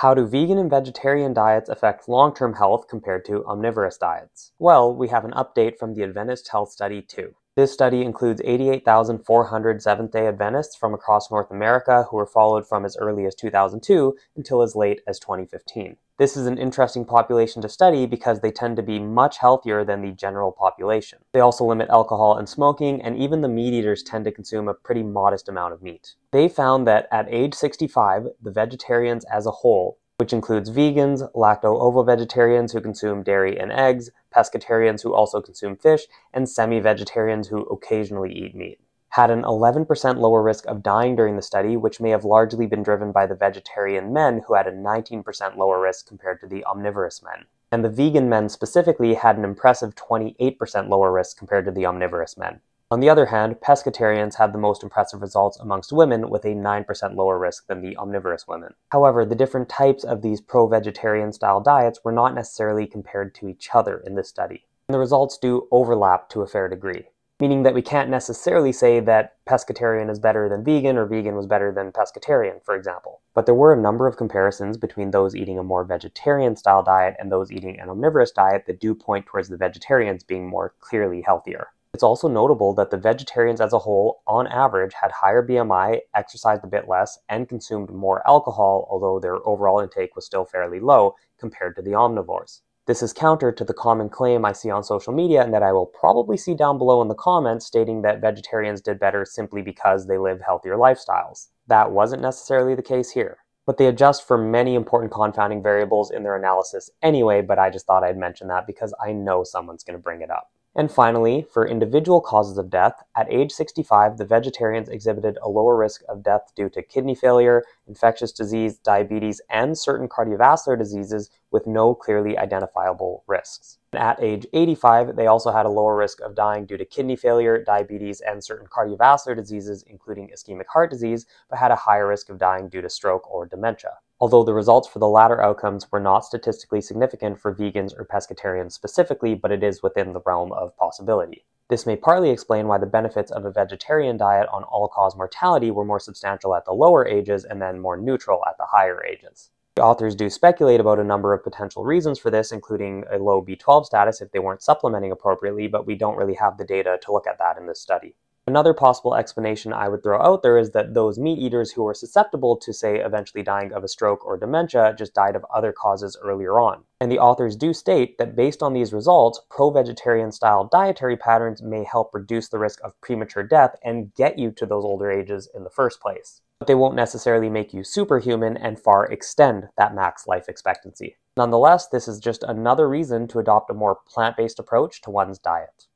How do vegan and vegetarian diets affect long-term health compared to omnivorous diets? Well, we have an update from the Adventist Health Study 2. This study includes 88,400 Seventh-day Adventists from across North America who were followed from as early as 2002 until as late as 2015. This is an interesting population to study because they tend to be much healthier than the general population. They also limit alcohol and smoking, and even the meat eaters tend to consume a pretty modest amount of meat. They found that at age 65, the vegetarians as a whole, which includes vegans, lacto-ovo-vegetarians who consume dairy and eggs, pescatarians who also consume fish, and semi-vegetarians who occasionally eat meat, had an 11% lower risk of dying during the study, which may have largely been driven by the vegetarian men who had a 19% lower risk compared to the omnivorous men. And the vegan men specifically had an impressive 28% lower risk compared to the omnivorous men. On the other hand, pescatarians had the most impressive results amongst women with a 9% lower risk than the omnivorous women. However, the different types of these pro-vegetarian style diets were not necessarily compared to each other in this study. And the results do overlap to a fair degree, meaning that we can't necessarily say that pescatarian is better than vegan or vegan was better than pescatarian, for example. But there were a number of comparisons between those eating a more vegetarian style diet and those eating an omnivorous diet that do point towards the vegetarians being more clearly healthier. It's also notable that the vegetarians as a whole, on average, had higher BMI, exercised a bit less, and consumed more alcohol, although their overall intake was still fairly low compared to the omnivores. This is counter to the common claim I see on social media and that I will probably see down below in the comments stating that vegetarians did better simply because they live healthier lifestyles. That wasn't necessarily the case here. But they adjust for many important confounding variables in their analysis anyway, but I just thought I'd mention that because I know someone's going to bring it up. And finally, for individual causes of death, at age 65, the vegetarians exhibited a lower risk of death due to kidney failure, infectious disease, diabetes, and certain cardiovascular diseases with no clearly identifiable risks. At age 85, they also had a lower risk of dying due to kidney failure, diabetes, and certain cardiovascular diseases, including ischemic heart disease, but had a higher risk of dying due to stroke or dementia. Although the results for the latter outcomes were not statistically significant for vegans or pescatarians specifically, but it is within the realm of possibility. This may partly explain why the benefits of a vegetarian diet on all-cause mortality were more substantial at the lower ages and then more neutral at the higher ages. The authors do speculate about a number of potential reasons for this, including a low B12 status if they weren't supplementing appropriately, but we don't really have the data to look at that in this study. Another possible explanation I would throw out there is that those meat eaters who were susceptible to, say, eventually dying of a stroke or dementia just died of other causes earlier on. And the authors do state that based on these results, pro-vegetarian style dietary patterns may help reduce the risk of premature death and get you to those older ages in the first place. But they won't necessarily make you superhuman and far extend that max life expectancy. Nonetheless, this is just another reason to adopt a more plant-based approach to one's diet.